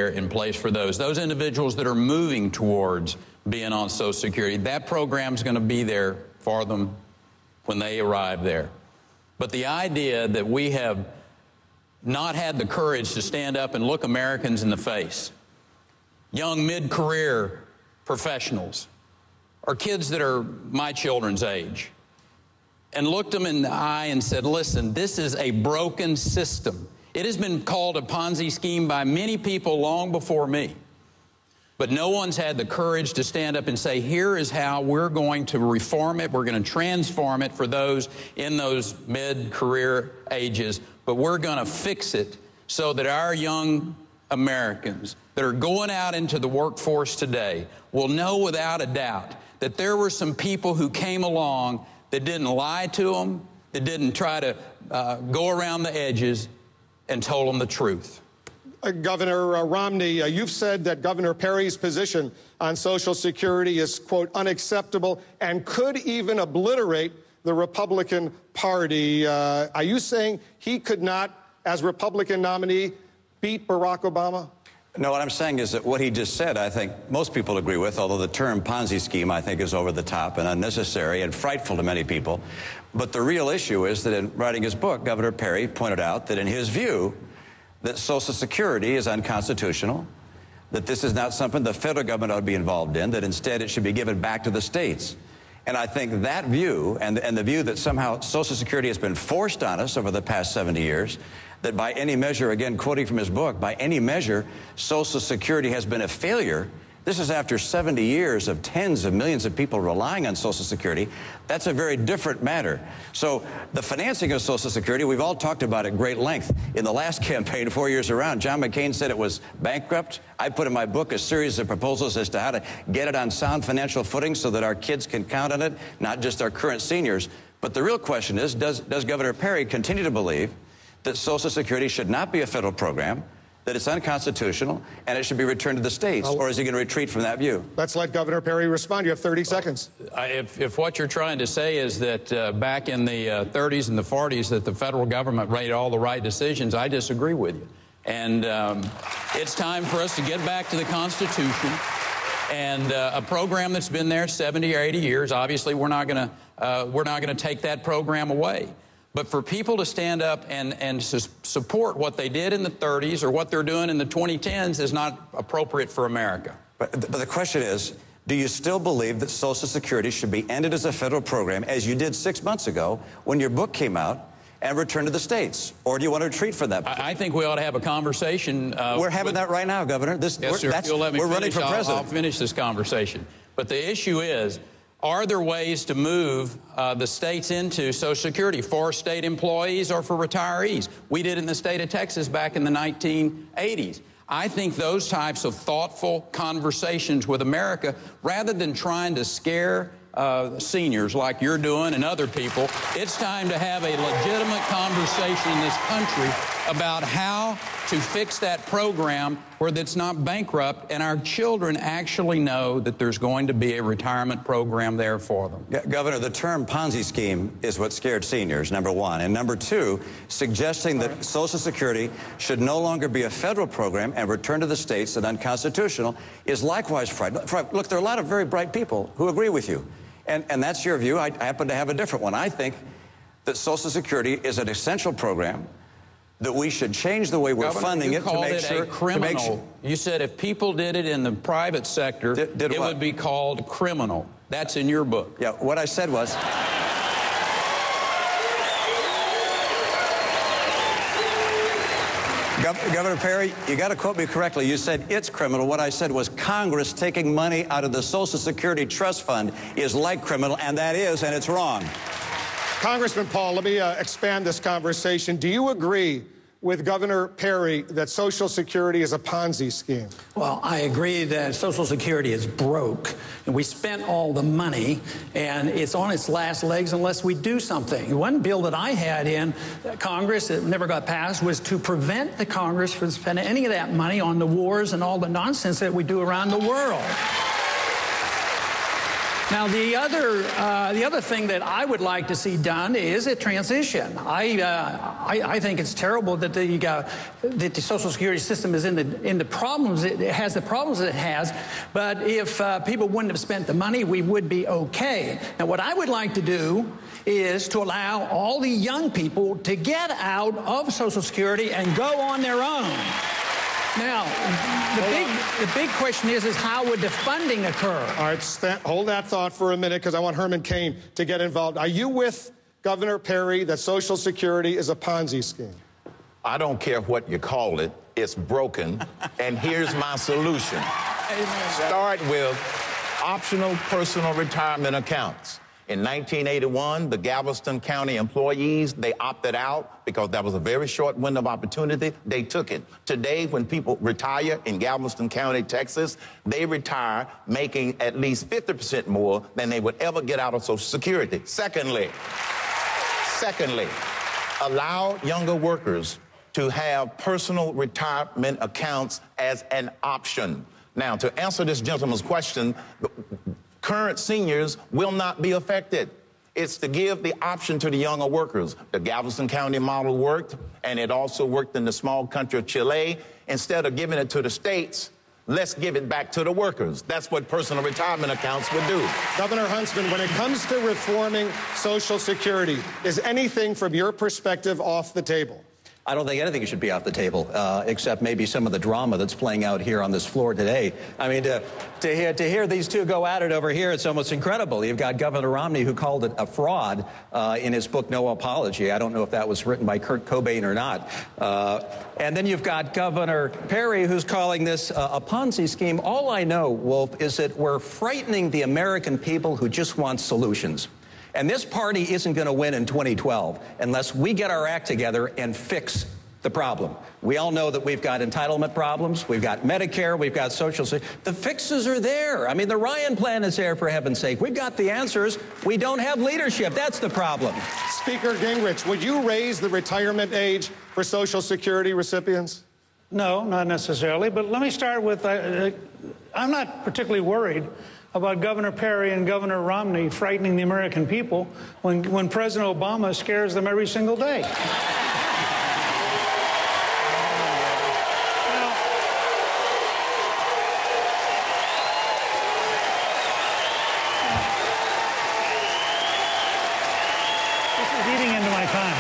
in place for those individuals that are moving towards being on Social Security. That program's going to be there for them when they arrive there. But the idea that we have not had the courage to stand up and look Americans in the face, young mid-career professionals, or kids that are my children's age, and looked them in the eye and said, listen, this is a broken system. It has been called a Ponzi scheme by many people long before me. But no one's had the courage to stand up and say, here is how we're going to reform it. We're going to transform it for those in those mid-career ages. But we're going to fix it so that our young Americans that are going out into the workforce today will know without a doubt that there were some people who came along that didn't lie to them, that didn't try to go around the edges, and told them the truth. Governor Romney, you've said that Governor Perry's position on Social Security is, quote, unacceptable and could even obliterate the Republican Party. Are you saying he could not, as Republican nominee, beat Barack Obama? No, what I'm saying is that what he just said, I think most people agree with, although the term Ponzi scheme, I think, is over the top and unnecessary and frightful to many people. But the real issue is that in writing his book, Governor Perry pointed out that in his view, that Social Security is unconstitutional, that this is not something the federal government ought to be involved in, that instead it should be given back to the states. And I think that view, and the view that somehow Social Security has been forced on us over the past 70 years, that by any measure, again, quoting from his book, by any measure, Social Security has been a failure. This is after 70 years of tens of millions of people relying on Social Security. That's a very different matter. So the financing of Social Security, we've all talked about at great length. In the last campaign, 4 years around, John McCain said it was bankrupt. I put in my book a series of proposals as to how to get it on sound financial footing so that our kids can count on it, not just our current seniors. But the real question is, does Governor Perry continue to believe that Social Security should not be a federal program, that it's unconstitutional, and it should be returned to the states? Or is he going to retreat from that view? Let's let Governor Perry respond. You have 30 seconds. If what you're trying to say is that back in the 30s and the 40s that the federal government made all the right decisions, I disagree with you. And it's time for us to get back to the Constitution and a program that's been there 70 or 80 years. Obviously, we're not going to take that program away. But for people to stand up and support what they did in the 30s or what they're doing in the 2010s is not appropriate for America. But the question is, do you still believe that Social Security should be ended as a federal program, as you did 6 months ago when your book came out, and returned to the states? Or do you want to retreat from that? I think we ought to have a conversation. We're having that right now, Governor. Yes, sir. If you'll let me we're finish, running for president. I'll finish this conversation. But the issue is, are there ways to move the states into Social Security for state employees or for retirees? We did it in the state of Texas back in the 1980s. I think those types of thoughtful conversations with America, rather than trying to scare seniors like you're doing and other people, it's time to have a legitimate conversation in this country about how to fix that program where it's not bankrupt and our children actually know that there's going to be a retirement program there for them. Governor, the term Ponzi scheme is what scared seniors, number one. And number two, suggesting that Social Security should no longer be a federal program and return to the states and unconstitutional is likewise frightening. Look, there are a lot of very bright people who agree with you. And that's your view. I happen to have a different one. I think that Social Security is an essential program, that we should change the way we're funding it to make sure. Criminal. You said if people did it in the private sector, it would be called criminal. That's in your book. Yeah, what I said was. Governor Perry, you got to quote me correctly. You said it's criminal. What I said was Congress taking money out of the Social Security Trust Fund is like criminal, and that is, and it's wrong. Congressman Paul, let me expand this conversation. Do you agree with Governor Perry that Social Security is a Ponzi scheme? Well, I agree that Social Security is broke, and we spent all the money, and it's on its last legs unless we do something. One bill that I had in Congress that never got passed was to prevent the Congress from spending any of that money on the wars and all the nonsense that we do around the world. Now, the other thing that I would like to see done is a transition. I think it's terrible that the Social Security system is in the problems. It has the problems it has. But if people wouldn't have spent the money, we would be okay. Now, what I would like to do is to allow all the young people to get out of Social Security and go on their own. Now, the big question is how would the funding occur? All right, hold that thought for a minute, because I want Herman Cain to get involved. Are you with Governor Perry that Social Security is a Ponzi scheme? I don't care what you call it. It's broken, and here's my solution. Start with optional personal retirement accounts. In 1981, the Galveston County employees, they opted out because that was a very short window of opportunity. They took it. Today, when people retire in Galveston County, Texas, they retire making at least 50% more than they would ever get out of Social Security. Secondly, allow younger workers to have personal retirement accounts as an option. Now, to answer this gentleman's question, current seniors will not be affected. It's to give the option to the younger workers. The Galveston County model worked, and it also worked in the small country of Chile. Instead of giving it to the states, let's give it back to the workers. That's what personal retirement accounts would do. Governor Huntsman, when it comes to reforming Social Security, is anything from your perspective off the table? I don't think anything should be off the table, except maybe some of the drama that's playing out here on this floor today. I mean, to hear these two go at it over here, it's almost incredible. You've got Governor Romney, who called it a fraud in his book, No Apology. I don't know if that was written by Kurt Cobain or not. And then you've got Governor Perry, who's calling this a Ponzi scheme. All I know, Wolf, is that we're frightening the American people who just want solutions. And this party isn't going to win in 2012 unless we get our act together and fix the problem. We all know that we've got entitlement problems. We've got Medicare. We've got Social Security. The fixes are there. I mean, the Ryan plan is there, for heaven's sake. We've got the answers. We don't have leadership. That's the problem. Speaker Gingrich, would you raise the retirement age for Social Security recipients? No, not necessarily. But let me start with, I'm not particularly worried about Governor Perry and Governor Romney frightening the American people when President Obama scares them every single day. This is eating into my time.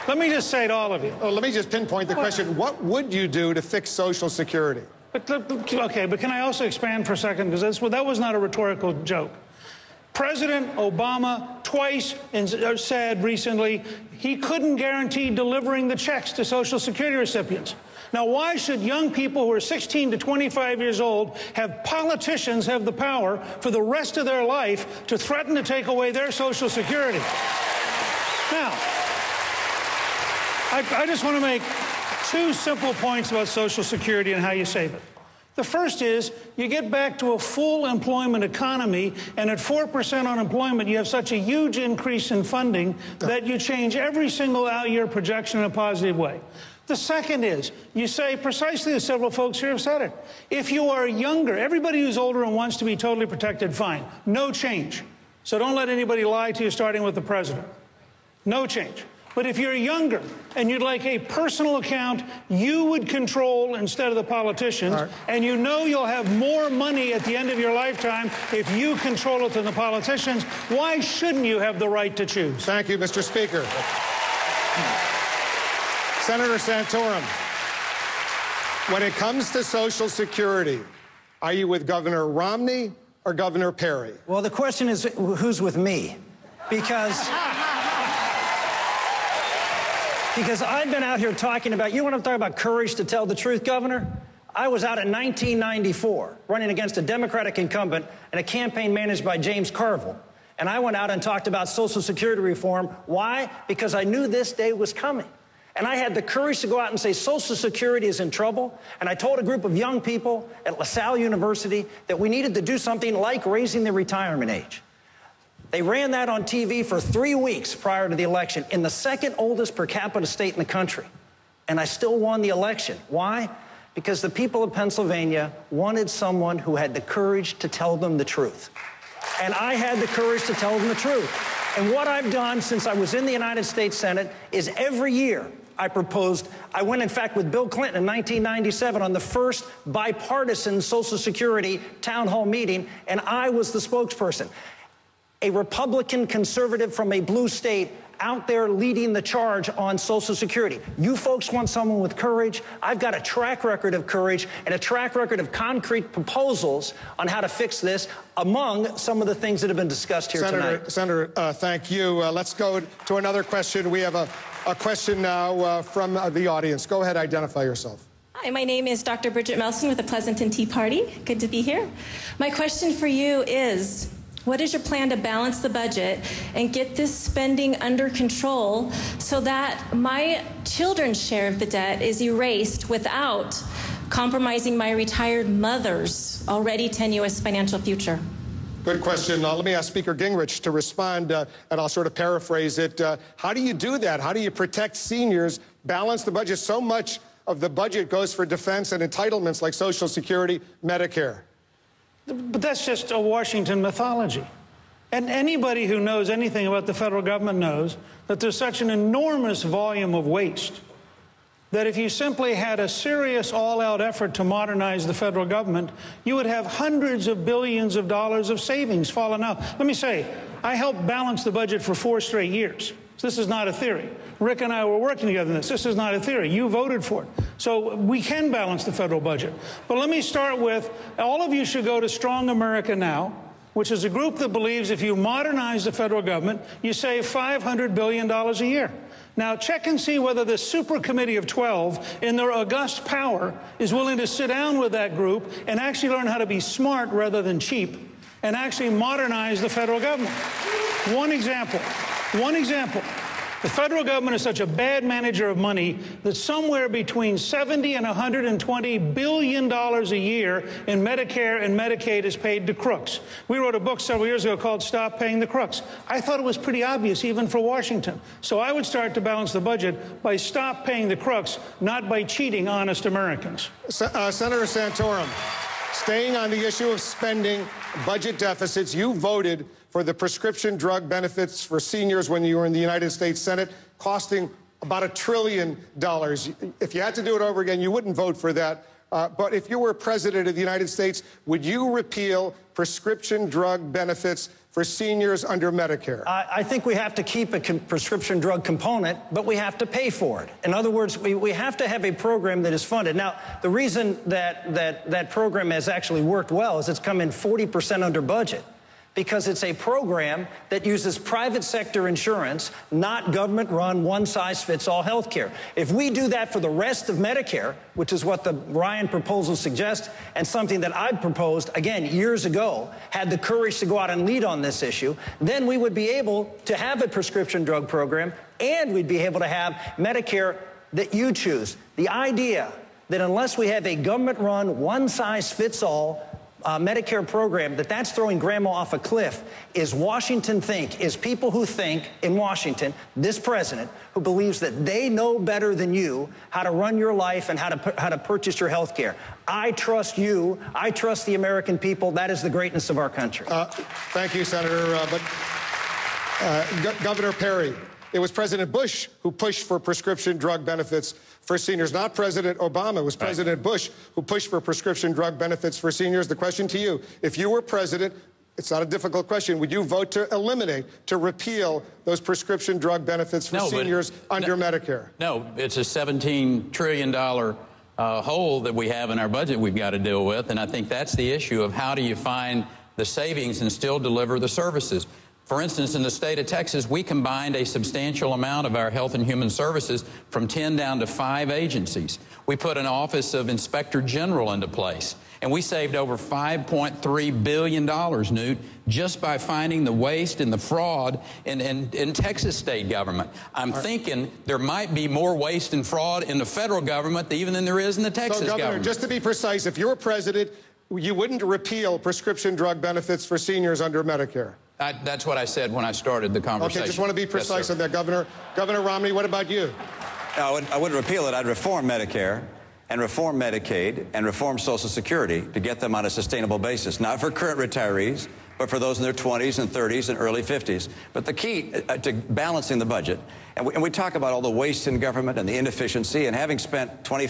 Let me just say to all of you. Oh, let me just pinpoint the question. What would you do to fix Social Security? Okay, but can I also expand for a second? Because that was not a rhetorical joke. President Obama twice said recently he couldn't guarantee delivering the checks to Social Security recipients. Now, why should young people who are 16 to 25 years old have politicians have the power for the rest of their life to threaten to take away their Social Security? Now, I just want to make two simple points about Social Security and how you save it. The first is you get back to a full employment economy, and at 4% unemployment, you have such a huge increase in funding that you change every single out-year projection in a positive way. The second is you say precisely as several folks here have said it. If you are younger, everybody who's older and wants to be totally protected, fine. No change. So don't let anybody lie to you, starting with the president. No change. But if you're younger and you'd like a personal account you would control instead of the politicians, and you know you'll have more money at the end of your lifetime if you control it than the politicians, why shouldn't you have the right to choose? Thank you, Mr. Speaker. Senator Santorum, when it comes to Social Security, are you with Governor Romney or Governor Perry? Well, the question is who's with me? Because I've been out here talking about, you want to talk about courage to tell the truth, Governor? I was out in 1994 running against a Democratic incumbent in a campaign managed by James Carville. And I went out and talked about Social Security reform. Why? Because I knew this day was coming. And I had the courage to go out and say Social Security is in trouble. And I told a group of young people at LaSalle University that we needed to do something like raising the retirement age. They ran that on TV for 3 weeks prior to the election in the second oldest per capita state in the country. And I still won the election. Why? because the people of Pennsylvania wanted someone who had the courage to tell them the truth. And I had the courage to tell them the truth. And what I've done since I was in the United States Senate is every year I proposed, I went in fact with Bill Clinton in 1997 on the first bipartisan Social Security town hall meeting, and I was the spokesperson. A Republican conservative from a blue state out there leading the charge on Social Security. You folks want someone with courage. I've got a track record of courage and a track record of concrete proposals on how to fix this, among some of the things that have been discussed here tonight. Senator, thank you. Let's go to another question. We have a question now from the audience. Go ahead, identify yourself. Hi, my name is Dr. Bridget Melson with the Pleasanton Tea Party. Good to be here. My question for you is, what is your plan to balance the budget and get this spending under control so that my children's share of the debt is erased without compromising my retired mother's already tenuous financial future? Good question. Let me ask Speaker Gingrich to respond, and I'll sort of paraphrase it. How do you do that? How do you protect seniors, balance the budget? So much of the budget goes for defense and entitlements like Social Security, Medicare. But that's just a Washington mythology. And anybody who knows anything about the federal government knows that there's such an enormous volume of waste that if you simply had a serious all-out effort to modernize the federal government, you would have hundreds of billions of dollars of savings falling out. Let me say, I helped balance the budget for 4 straight years. So this is not a theory. Rick and I were working together on this. This is not a theory. You voted for it. So we can balance the federal budget. But let me start with, all of you should go to Strong America Now, which is a group that believes if you modernize the federal government, you save $500 billion a year. Now, check and see whether the super committee of 12, in their august power, is willing to sit down with that group and actually learn how to be smart rather than cheap and actually modernize the federal government. One example. The federal government is such a bad manager of money that somewhere between $70 and $120 billion a year in Medicare and Medicaid is paid to crooks. We wrote a book several years ago called Stop Paying the Crooks. I thought it was pretty obvious, even for Washington. So I would start to balance the budget by stop paying the crooks, not by cheating honest Americans. Senator Santorum, staying on the issue of spending, budget deficits, you voted for the prescription drug benefits for seniors when you were in the United States Senate, costing about $1 trillion. If you had to do it over again, you wouldn't vote for that. But if you were president of the United States, would you repeal prescription drug benefits for seniors under Medicare? I think we have to keep a prescription drug component, but we have to pay for it. In other words, we have to have a program that is funded. Now, the reason that program has actually worked well is it's come in 40% under budget, because it's a program that uses private sector insurance, not government-run, one-size-fits-all health care. If we do that for the rest of Medicare, which is what the Ryan proposal suggests, and something that I proposed, again, years ago, had the courage to go out and lead on this issue, then we would be able to have a prescription drug program, and we'd be able to have Medicare that you choose. The idea that unless we have a government-run, one-size-fits-all Medicare program, that's throwing grandma off a cliff, is Washington think, is people who think in Washington, this president, who believes that they know better than you how to run your life and how to purchase your health care. I trust you. I trust the American people. That is the greatness of our country. Thank you, Senator. Governor Perry, it was President Bush who pushed for prescription drug benefits for seniors, not President Obama. It was President Bush who pushed for prescription drug benefits for seniors. The question to you, if you were president, it's not a difficult question, would you vote to eliminate, to repeal those prescription drug benefits for seniors under Medicare? No, it's a $17 trillion hole that we have in our budget we've got to deal with, and I think that's the issue of how do you find the savings and still deliver the services. For instance, in the state of Texas, we combined a substantial amount of our health and human services from 10 down to 5 agencies. We put an Office of Inspector General into place, and we saved over $5.3 billion, Newt, just by finding the waste and the fraud in Texas state government. I'm thinking there might be more waste and fraud in the federal government even than there is in the Texas Governor, government. Just to be precise, if you were president, you wouldn't repeal prescription drug benefits for seniors under Medicare? That's what I said when I started the conversation. Okay, just want to be precise on that, Governor. Governor Romney, what about you? I wouldn't repeal it. I'd reform Medicare. and reform Medicaid and reform Social Security to get them on a sustainable basis, not for current retirees, but for those in their 20s and 30s and early 50s. But the key to balancing the budget, and we talk about all the waste in government and the inefficiency, and having spent 25